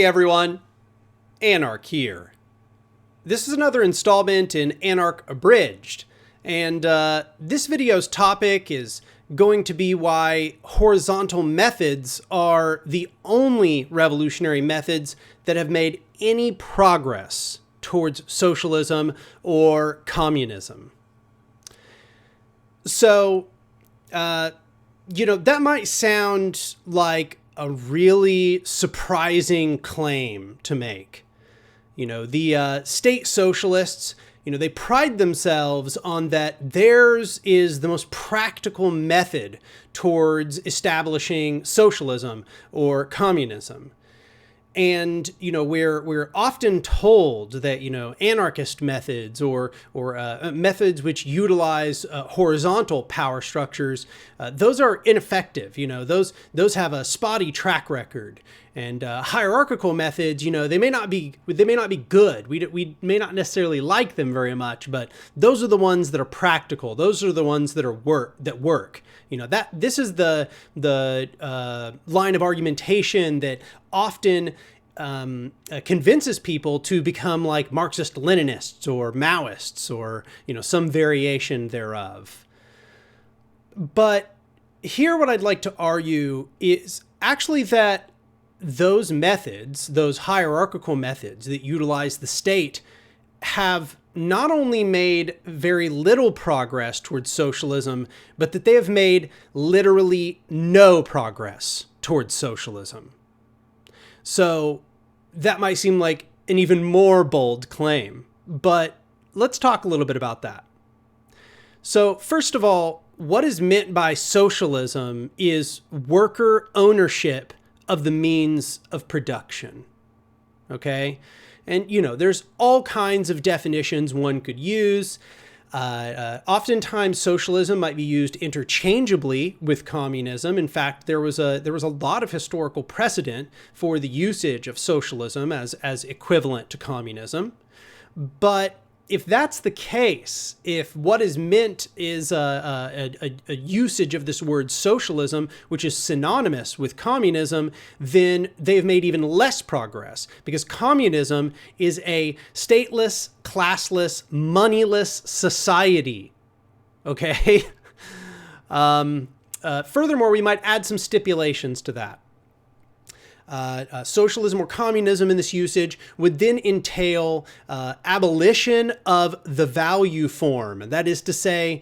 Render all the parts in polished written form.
everyone, Anarch here. This is another installment in Anarch Abridged, and this video's topic is going to be why horizontal methods are the only revolutionary methods that have made any progress towards socialism or communism. So, that might sound like a really surprising claim to make. The state socialists, they pride themselves on that theirs is the most practical method towards establishing socialism or communism. And, we're often told that, anarchist methods or methods which utilize horizontal power structures, those are ineffective. Those have a spotty track record. And hierarchical methods, they may not be good. We may not necessarily like them very much, but those are the ones that are practical. Those are the ones that work. This is the line of argumentation that often convinces people to become like Marxist-Leninists or Maoists or some variation thereof. But here, what I'd like to argue is actually that those methods, those hierarchical methods that utilize the state, have not only made very little progress towards socialism, but that they have made literally no progress towards socialism. So that might seem like an even more bold claim, but let's talk a little bit about that. So first of all, what is meant by socialism is worker ownership of the means of production. Okay? And, there's all kinds of definitions one could use. Oftentimes, socialism might be used interchangeably with communism. In fact, there was a lot of historical precedent for the usage of socialism as equivalent to communism. But if that's the case, if what is meant is a usage of this word socialism, which is synonymous with communism, then they've made even less progress, because communism is a stateless, classless, moneyless society. Okay? Furthermore, we might add some stipulations to that. Socialism or communism in this usage would then entail abolition of the value form. That is to say,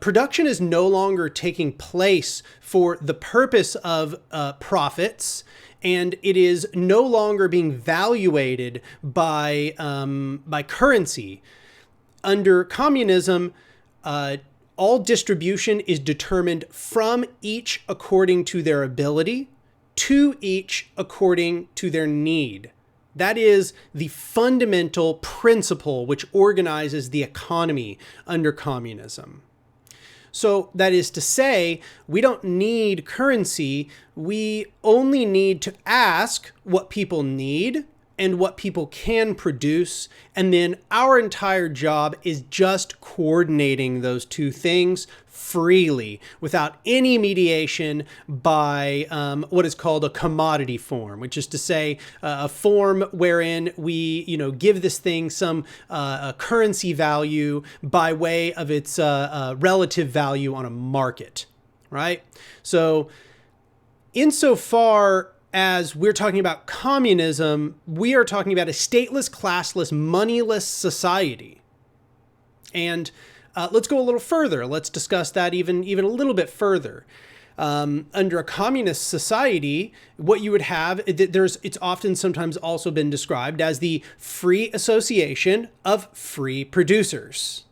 production is no longer taking place for the purpose of profits, and it is no longer being valuated by currency. Under communism, all distribution is determined from each according to their ability, to each according to their need. That is the fundamental principle which organizes the economy under communism. So that is to say, we don't need currency. We only need to ask what people need and what people can produce. And then our entire job is just coordinating those two things freely, without any mediation by what is called a commodity form, which is to say a form wherein we, give this thing some currency value by way of its relative value on a market, right? So insofar as we're talking about communism, we are talking about a stateless, classless, moneyless society. And let's go a little further. Let's discuss that even a little bit further. Under a communist society, what you would have, it's often sometimes also been described as the free association of free producers.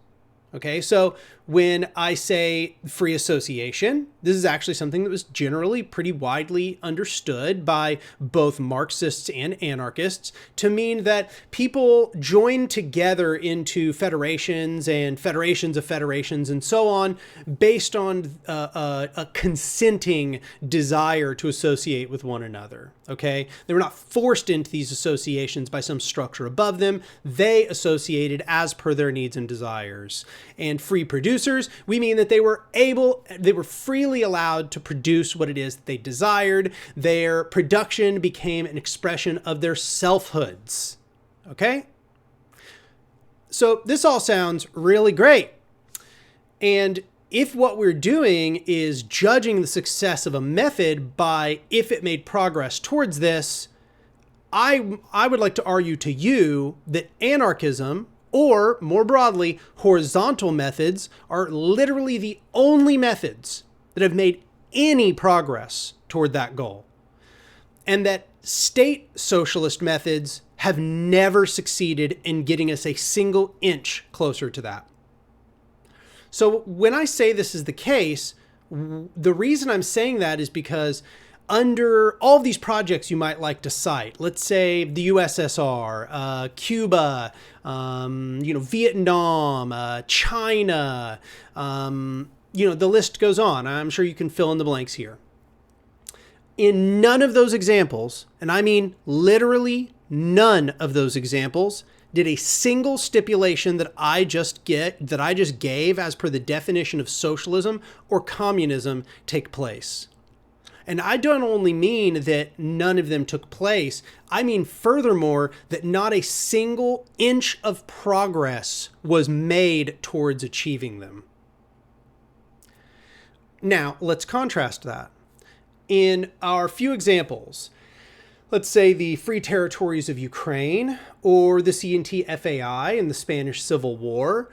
Okay, so when I say free association, this is actually something that was generally pretty widely understood by both Marxists and anarchists to mean that people join together into federations and federations of federations and so on based on a consenting desire to associate with one another. Okay, they were not forced into these associations by some structure above them. They associated as per their needs and desires. and free producers, we mean that they were freely allowed to produce what it is that they desired. Their production became an expression of their selfhoods. Okay? So this all sounds really great. And if what we're doing is judging the success of a method by if it made progress towards this, I would like to argue to you that anarchism, or more broadly, horizontal methods, are literally the only methods that have made any progress toward that goal. And that state socialist methods have never succeeded in getting us a single inch closer to that. So when I say this is the case, the reason I'm saying that is because under all of these projects you might like to cite, let's say the USSR, Cuba, Vietnam, China, the list goes on. I'm sure you can fill in the blanks here. In none of those examples, and I mean literally none of those examples, did a single stipulation that I just gave as per the definition of socialism or communism take place. And I don't only mean that none of them took place, I mean furthermore that not a single inch of progress was made towards achieving them. Now, let's contrast that. In our few examples, let's say the Free Territories of Ukraine or the CNT-FAI in the Spanish Civil War.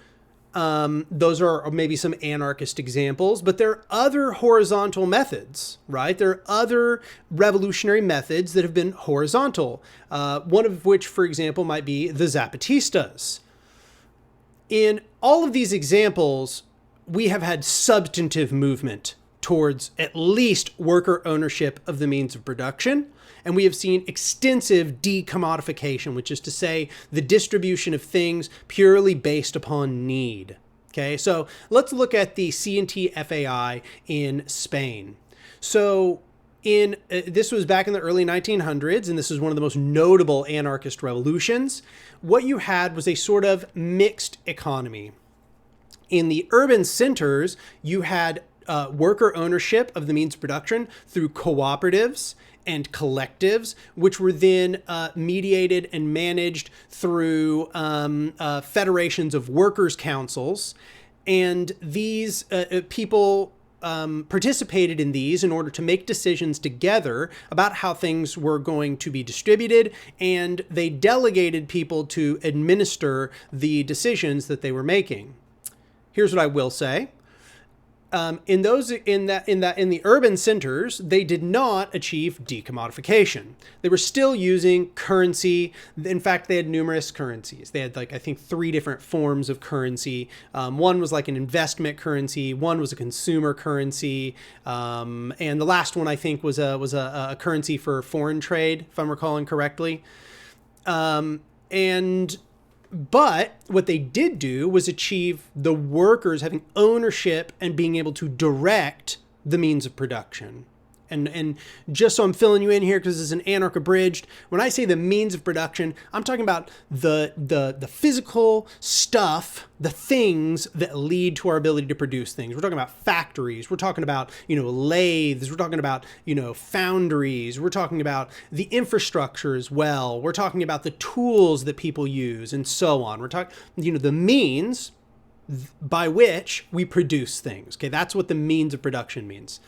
Those are maybe some anarchist examples, but there are other horizontal methods, right? There are other revolutionary methods that have been horizontal, one of which, for example, might be the Zapatistas. In all of these examples, we have had substantive movement towards at least worker ownership of the means of production. And we have seen extensive decommodification, which is to say the distribution of things purely based upon need. Okay, so let's look at the CNT-FAI in Spain. So this was back in the early 1900s, and this is one of the most notable anarchist revolutions. What you had was a sort of mixed economy. In the urban centers, you had worker ownership of the means of production through cooperatives and collectives, which were then mediated and managed through federations of workers' councils. And these people participated in these in order to make decisions together about how things were going to be distributed, and they delegated people to administer the decisions that they were making. Here's what I will say. In the urban centers, they did not achieve decommodification. They were still using currency. In fact, they had numerous currencies. They had I think 3 different forms of currency. One was like an investment currency. One was a consumer currency. And the last one I think was a currency for foreign trade, if I'm recalling correctly. But what they did do was achieve the workers having ownership and being able to direct the means of production. And just so I'm filling you in here, because this is an anarcho-abridged, when I say the means of production, I'm talking about the physical stuff, the things that lead to our ability to produce things. We're talking about factories. We're talking about, lathes. We're talking about, foundries. We're talking about the infrastructure as well. We're talking about the tools that people use and so on. We're talking, the means by which we produce things. Okay, that's what the means of production means.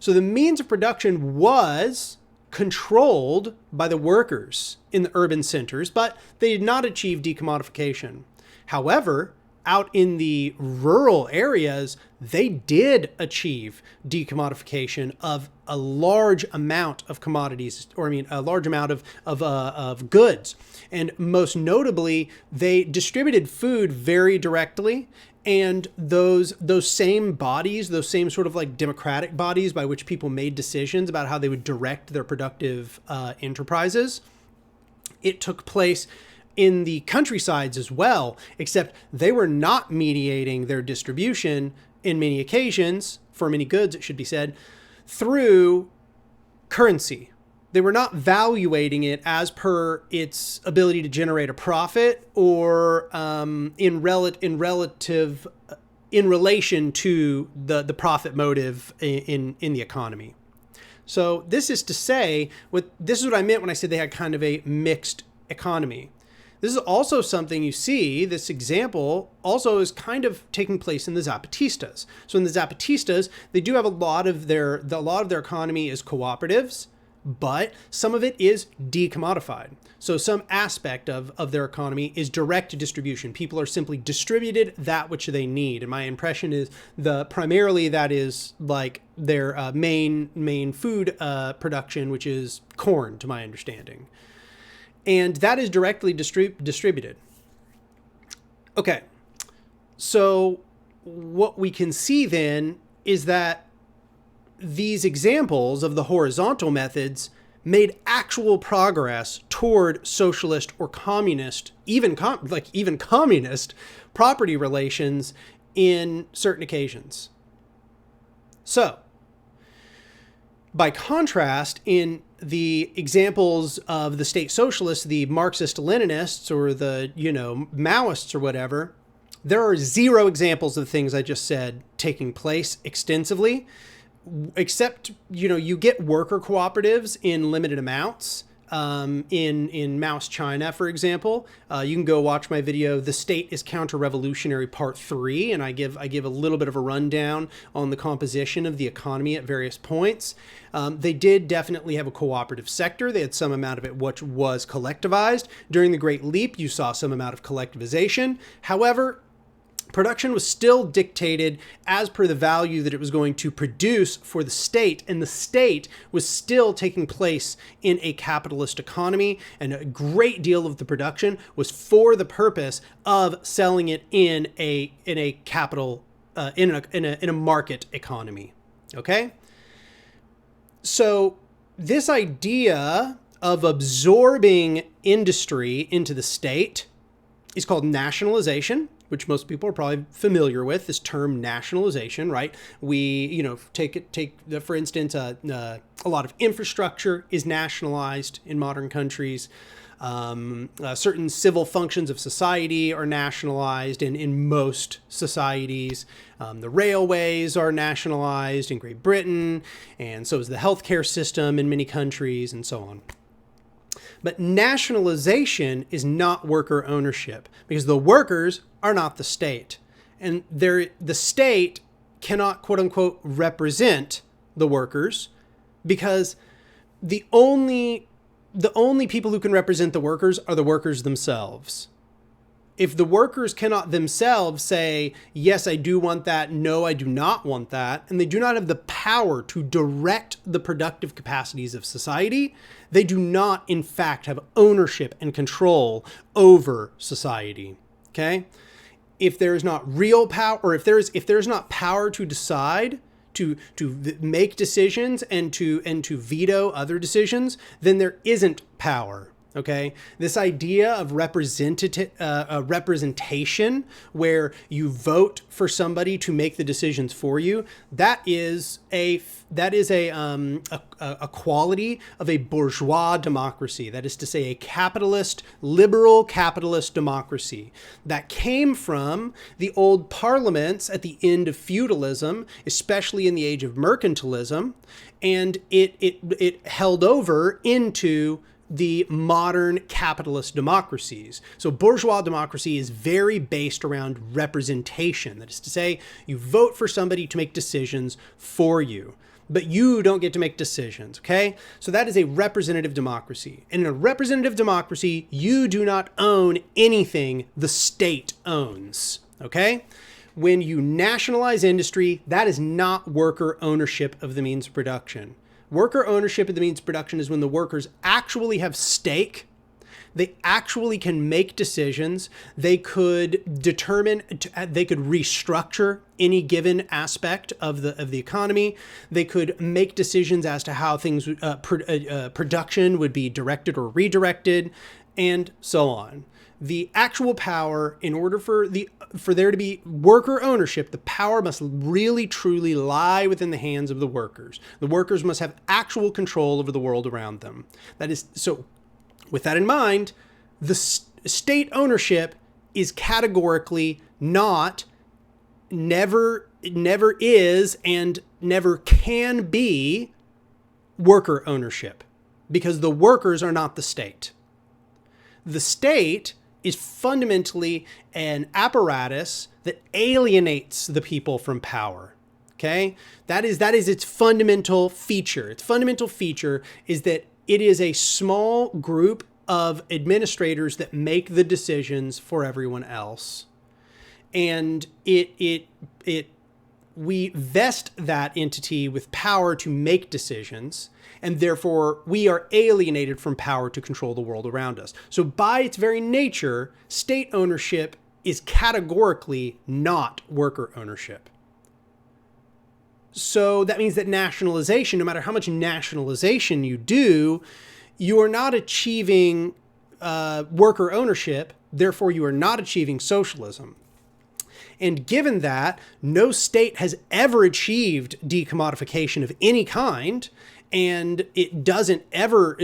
So the means of production was controlled by the workers in the urban centers, but they did not achieve decommodification. However, out in the rural areas, they did achieve decommodification of a large amount of commodities, a large amount of goods. And most notably, they distributed food very directly. And those same bodies, those same sort of like democratic bodies by which people made decisions about how they would direct their productive enterprises, it took place in the countrysides as well, except they were not mediating their distribution in many occasions, for many goods, it should be said, through currency. They were not valuating it as per its ability to generate a profit or in relation to the profit motive in the economy. So this is to say, this is what I meant when I said they had kind of a mixed economy. This is also something you see, this example also is kind of taking place in the Zapatistas. So in the Zapatistas, they do have a lot of their economy is cooperatives, but some of it is decommodified. So some aspect of their economy is direct distribution. People are simply distributed that which they need. And my impression is primarily that is like their main food production, which is corn, to my understanding. And that is directly distributed. Okay, so what we can see then is that these examples of the horizontal methods made actual progress toward socialist or communist, even communist property relations in certain occasions. So, by contrast, in the examples of the state socialists, the Marxist-Leninists or the, Maoists or whatever, there are zero examples of the things I just said taking place extensively, except, you get worker cooperatives in limited amounts. In Maoist China, for example, you can go watch my video, The State is Counter-Revolutionary Part 3, and I give a little bit of a rundown on the composition of the economy at various points. They did definitely have a cooperative sector. They had some amount of it which was collectivized. During the Great Leap, you saw some amount of collectivization. However, production was still dictated as per the value that it was going to produce for the state, and the state was still taking place in a capitalist economy, and a great deal of the production was for the purpose of selling it in a market economy. Okay? So this idea of absorbing industry into the state is called nationalization, which most people are probably familiar with, this term nationalization, right? We, for instance, a lot of infrastructure is nationalized in modern countries. Certain civil functions of society are nationalized in most societies. The railways are nationalized in Great Britain, and so is the healthcare system in many countries, and so on. But nationalization is not worker ownership, because the workers are not the state. And the state cannot, quote unquote, represent the workers, because the only people who can represent the workers are the workers themselves. If the workers cannot themselves say, yes, I do want that, no, I do not want that, and they do not have the power to direct the productive capacities of society, they do not, in fact, have ownership and control over society. Okay? If there is not real power, or if there is not power to decide, to make decisions and to veto other decisions, then there isn't power. Okay, this idea of representation, where you vote for somebody to make the decisions for you, that is a quality of a bourgeois democracy. That is to say, a liberal capitalist democracy that came from the old parliaments at the end of feudalism, especially in the age of mercantilism, and it held over into the modern capitalist democracies. So bourgeois democracy is very based around representation. That is to say, you vote for somebody to make decisions for you, but you don't get to make decisions, okay? So that is a representative democracy. And in a representative democracy, you do not own anything the state owns, okay? When you nationalize industry, that is not worker ownership of the means of production. Worker ownership of the means of production is when the workers actually have stake. They actually can make decisions. They could they could restructure any given aspect of the economy. They could make decisions as to how things, production would be directed or redirected, and so on. the actual power, in order for there to be worker ownership, the power must really truly lie within the hands of the workers. The workers must have actual control over the world around them. That is, so with that in mind, the state ownership is categorically not, never is, and never can be worker ownership, because the workers are not the state. The state is fundamentally an apparatus that alienates the people from power. Okay? That is its fundamental feature. Its fundamental feature is that it is a small group of administrators that make the decisions for everyone else. And we vest that entity with power to make decisions, and therefore we are alienated from power to control the world around us. So by its very nature, state ownership is categorically not worker ownership. So that means that nationalization, no matter how much nationalization you do, you are not achieving worker ownership, therefore you are not achieving socialism. And given that no state has ever achieved decommodification of any kind, and it doesn't ever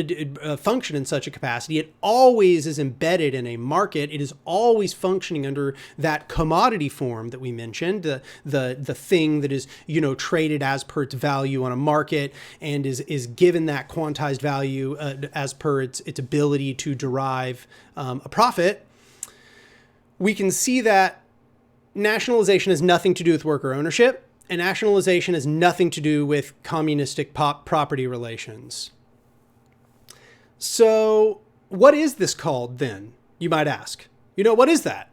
function in such a capacity, it always is embedded in a market. It is always functioning under that commodity form that we mentioned, the thing that is, traded as per its value on a market, and is given that quantized value as per its ability to derive a profit. We can see that nationalization has nothing to do with worker ownership, and nationalization has nothing to do with communistic property relations. So what is this called then, you might ask? What is that?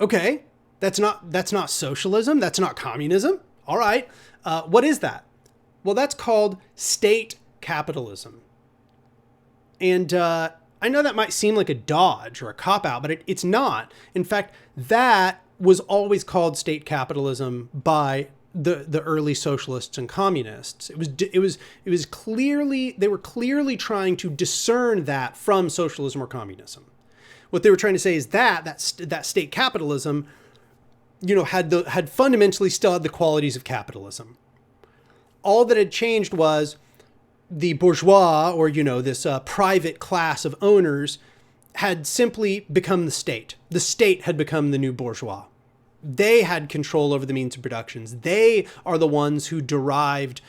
Okay, that's not socialism, that's not communism. All right, what is that? Well, that's called state capitalism. And I know that might seem like a dodge or a cop-out, but it's not. In fact, that was always called state capitalism by the early socialists and communists. It was clearly, they were clearly trying to discern that from socialism or communism. What they were trying to say is that state capitalism, had fundamentally still had the qualities of capitalism. All that had changed was the bourgeois, or this private class of owners, had simply become the state. The state had become the new bourgeois. They had control over the means of productions. They are the ones who derived,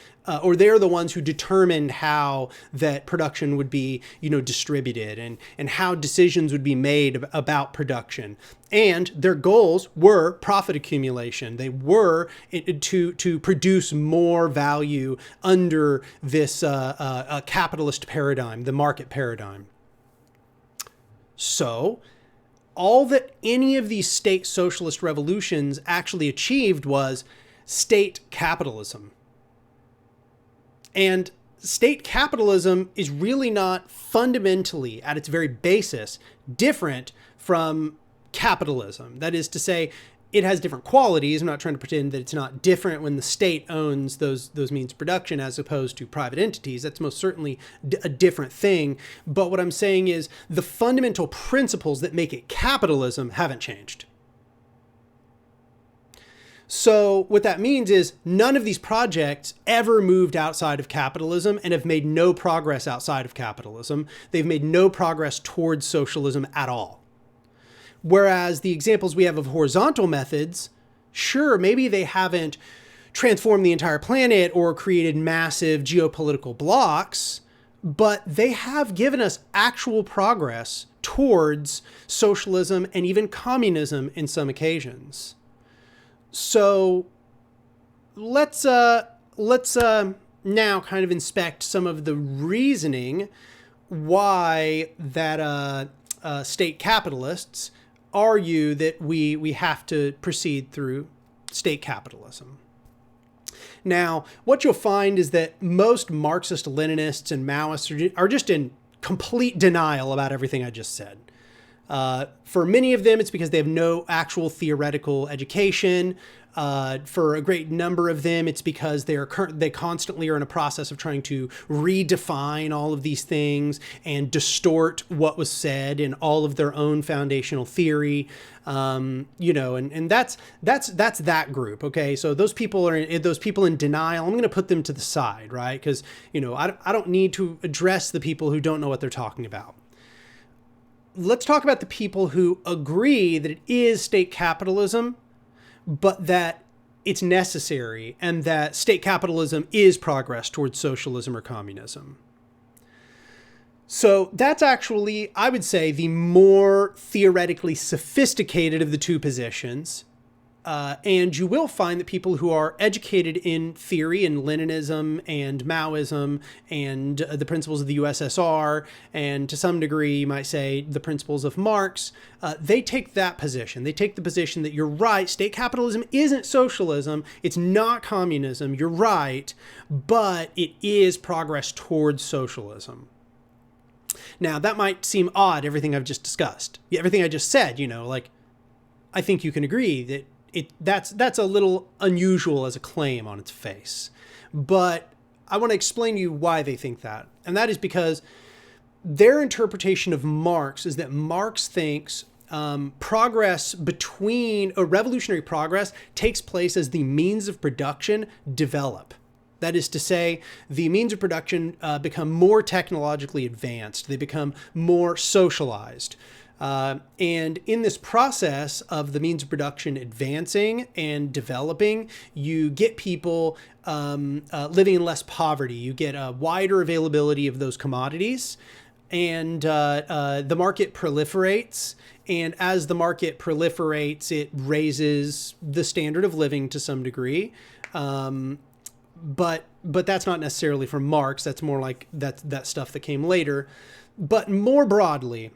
or they're the ones who determined how that production would be, distributed, and how decisions would be made about production. And their goals were profit accumulation. They were to produce more value under this capitalist paradigm, the market paradigm. So all that any of these state socialist revolutions actually achieved was state capitalism. And state capitalism is really not fundamentally, at its very basis, different from capitalism. That is to say, it has different qualities. I'm not trying to pretend that it's not different when the state owns those means of production as opposed to private entities. That's most certainly a different thing. But what I'm saying is the fundamental principles that make it capitalism haven't changed. So what that means is none of these projects ever moved outside of capitalism and have made no progress outside of capitalism. They've made no progress towards socialism at all. Whereas the examples we have of horizontal methods, sure, maybe they haven't transformed the entire planet or created massive geopolitical blocks, but they have given us actual progress towards socialism and even communism in some occasions. So let's now kind of inspect some of the reasoning why that state capitalists argue that we have to proceed through state capitalism. Now, what you'll find is that most Marxist-Leninists and Maoists are just in complete denial about everything I just said. For many of them, it's because they have no actual theoretical education. For a great number of them, it's because they constantly are in a process of trying to redefine all of these things and distort what was said in all of their own foundational theory. And that's that group. Okay, so those people in denial. I'm going to put them to the side, right? Because I don't need to address the people who don't know what they're talking about. Let's talk about the people who agree that it is state capitalism, but that it's necessary and that state capitalism is progress towards socialism or communism. So that's actually, I would say, the more theoretically sophisticated of the two positions. And you will find that people who are educated in theory and Leninism and Maoism and the principles of the USSR, and to some degree, you might say, the principles of Marx, they take that position. They take the position that you're right, state capitalism isn't socialism, it's not communism, you're right, but it is progress towards socialism. Now, that might seem odd, everything I've just discussed. Everything I just said, I think you can agree that that's a little unusual as a claim on its face. But I want to explain to you why they think that. And that is because their interpretation of Marx is that Marx thinks revolutionary progress takes place as the means of production develop. That is to say, the means of production become more technologically advanced. They become more socialized. And in this process of the means of production advancing and developing, you get people living in less poverty. You get a wider availability of those commodities, and the market proliferates. And as the market proliferates, it raises the standard of living to some degree. But that's not necessarily from Marx. That's more like that stuff that came later. But more broadly,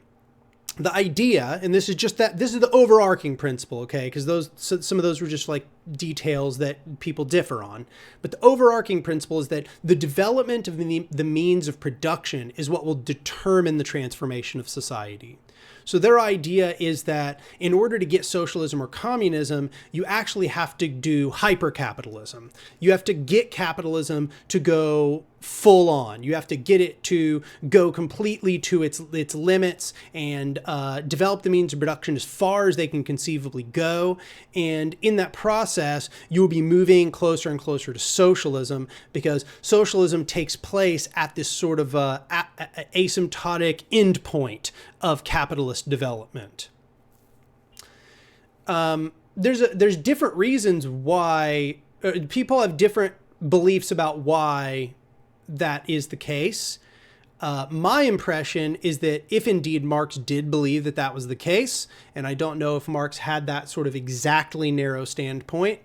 the idea, and this is the overarching principle, okay? Because some of those were just like details that people differ on. But the overarching principle is that the development of the means of production is what will determine the transformation of society. So their idea is that in order to get socialism or communism, you actually have to do hyper-capitalism. You have to get capitalism to go full on. You have to get it to go completely to its limits and develop the means of production as far as they can conceivably go. And in that process, you will be moving closer and closer to socialism, because socialism takes place at this sort of asymptotic endpoint of capitalist development. There's different reasons why people have different beliefs about why that is the case. My impression is that if indeed Marx did believe that that was the case, and I don't know if Marx had that sort of exactly narrow standpoint,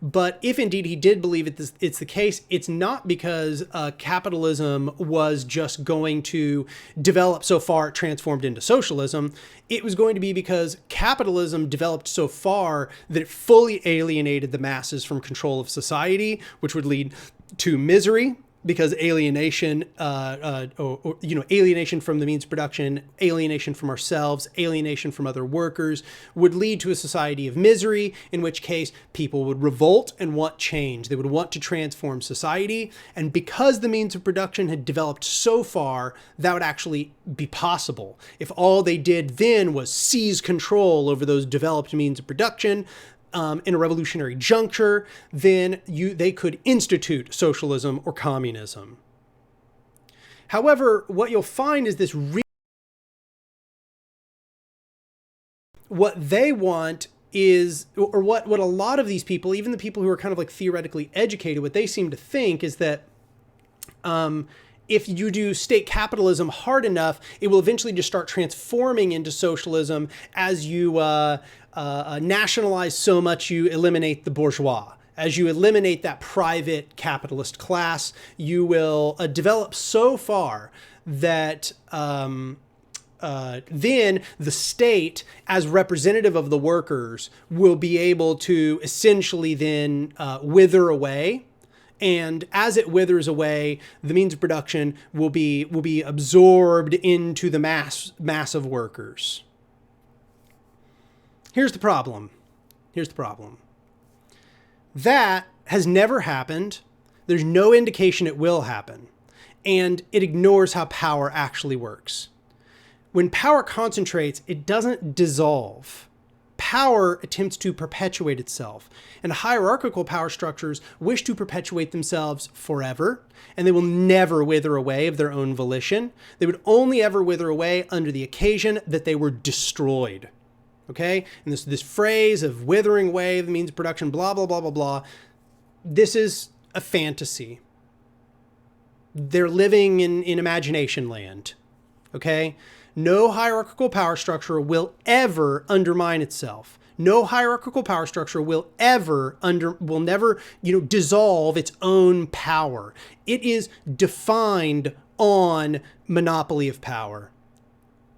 but if indeed he did believe it's the case, it's not because capitalism was just going to develop so far it transformed into socialism. It was going to be because capitalism developed so far that it fully alienated the masses from control of society, which would lead to misery, because alienation, alienation from the means of production, alienation from ourselves, alienation from other workers would lead to a society of misery, in which case people would revolt and want change. They would want to transform society. And because the means of production had developed so far, that would actually be possible. If all they did then was seize control over those developed means of production, in a revolutionary juncture, then they could institute socialism or communism. However, what you'll find is this what they want is, or what a lot of these people, even the people who are kind of like theoretically educated, what they seem to think is that if you do state capitalism hard enough, it will eventually just start transforming into socialism as you nationalize so much you eliminate the bourgeois. As you eliminate that private capitalist class, you will develop so far that then the state, as representative of the workers, will be able to essentially then wither away. And as it withers away, the means of production will be absorbed into the mass of workers. Here's the problem. Here's the problem. That has never happened. There's no indication it will happen. And it ignores how power actually works. When power concentrates, it doesn't dissolve. Power attempts to perpetuate itself. And hierarchical power structures wish to perpetuate themselves forever, and they will never wither away of their own volition. They would only ever wither away under the occasion that they were destroyed. Okay? And this phrase of withering away, the means of production, blah, blah, blah, blah, blah. This is a fantasy. They're living in imagination land. Okay? No hierarchical power structure will ever undermine itself. No hierarchical power structure will never dissolve its own power. It is defined on monopoly of power.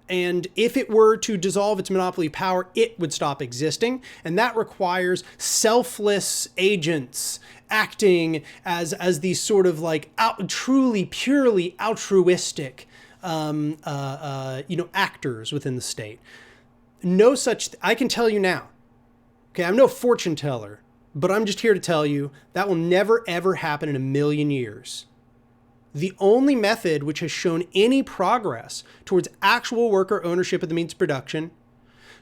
And if it were to dissolve its monopoly of power, it would stop existing. And that requires selfless agents acting as these sort of like truly, purely altruistic actors within the state. No such, I can tell you now, okay, I'm no fortune teller, but I'm just here to tell you that will never, ever happen in a million years. The only method which has shown any progress towards actual worker ownership of the means of production,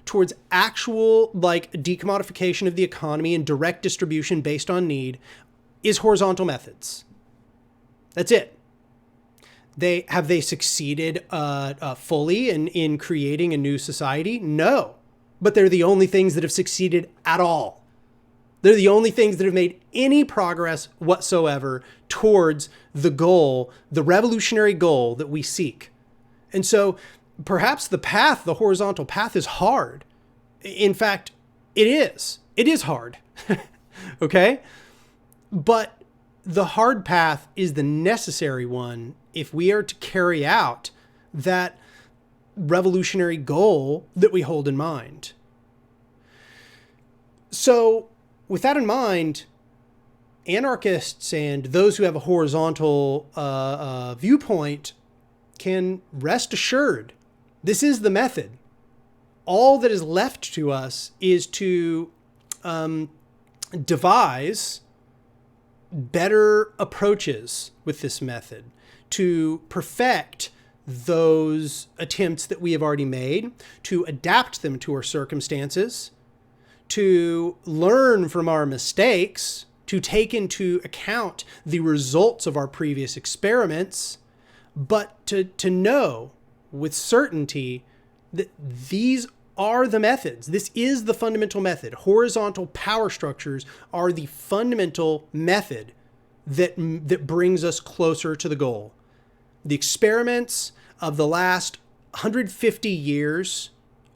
towards actual decommodification of the economy and direct distribution based on need, is horizontal methods. That's it. Have they succeeded fully in creating a new society? No, but they're the only things that have succeeded at all. They're the only things that have made any progress whatsoever towards the goal, the revolutionary goal that we seek. And so perhaps the horizontal path is hard. In fact, it is. It is hard. Okay? But the hard path is the necessary one if we are to carry out that revolutionary goal that we hold in mind. So with that in mind, anarchists and those who have a horizontal viewpoint can rest assured this is the method. All that is left to us is to devise better approaches with this method, to perfect those attempts that we have already made, to adapt them to our circumstances, to learn from our mistakes, to take into account the results of our previous experiments, but to know with certainty that these are the methods. This is the fundamental method. Horizontal power structures are the fundamental method that brings us closer to the goal. The experiments of the last 150 years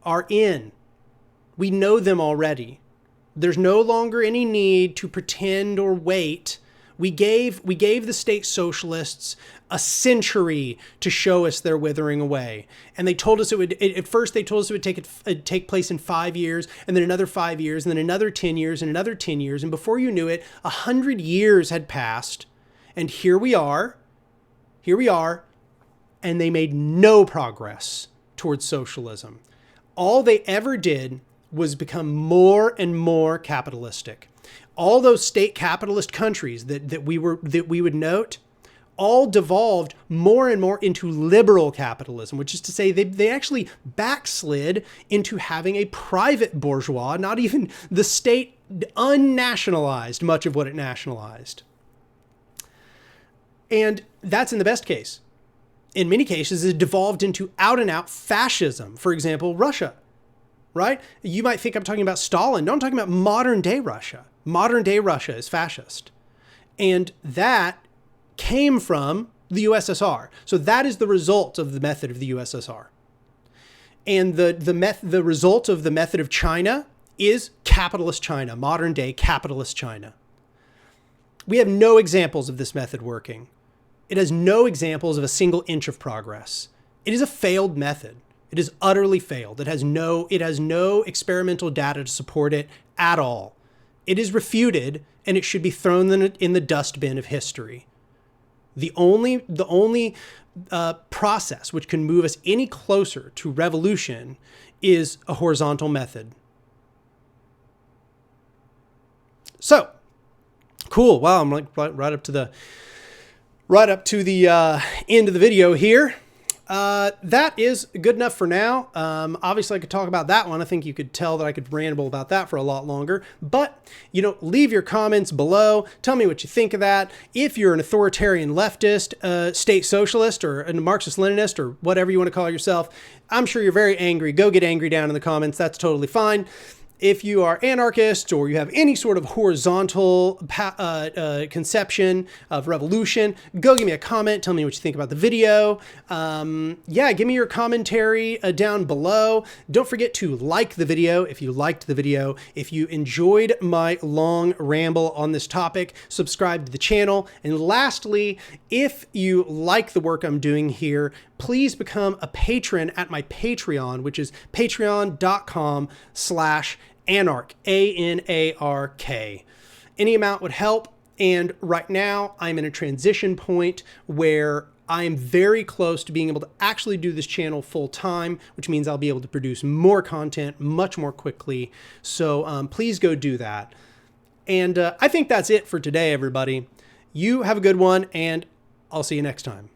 are in. We know them already. There's no longer any need to pretend or wait. We gave the state socialists a century to show us their withering away. And they told us at first they told us it would take place in 5 years, and then another 5 years, and then another 10 years, and another 10 years. And before you knew it, 100 years had passed. And here we are, and they made no progress towards socialism. All they ever did was become more and more capitalistic. All those state capitalist countries that we would note all devolved more and more into liberal capitalism, which is to say they actually backslid into having a private bourgeois, not even the state unnationalized much of what it nationalized. And that's in the best case. In many cases, it devolved into out and out fascism. For example, Russia, right? You might think I'm talking about Stalin. No, I'm talking about modern day Russia. Modern day Russia is fascist. And that came from the USSR. So that is the result of the method of the USSR. And the result of the method of China is capitalist China, modern day capitalist China. We have no examples of this method working. It has no examples of a single inch of progress. It is a failed method. It is utterly failed. It has no experimental data to support it at all. It is refuted, and it should be thrown in the dustbin of history. The only process which can move us any closer to revolution is a horizontal method. So cool. Wow, I'm like right up to the end of the video here. That is good enough for now. Obviously I could talk about that one. I think you could tell that I could ramble about that for a lot longer, but leave your comments below. Tell me what you think of that. If you're an authoritarian leftist, state socialist, or a Marxist-Leninist, or whatever you want to call yourself, I'm sure you're very angry. Go get angry down in the comments. That's totally fine. If you are anarchist or you have any sort of horizontal conception of revolution, go give me a comment. Tell me what you think about the video. Yeah, give me your commentary down below. Don't forget to like the video if you liked the video. If you enjoyed my long ramble on this topic, subscribe to the channel. And lastly, if you like the work I'm doing here, please become a patron at my Patreon, which is patreon.com/anark, A-N-A-R-K. Any amount would help. And right now I'm in a transition point where I am very close to being able to actually do this channel full time, which means I'll be able to produce more content much more quickly. So please go do that. And I think that's it for today, everybody. You have a good one, and I'll see you next time.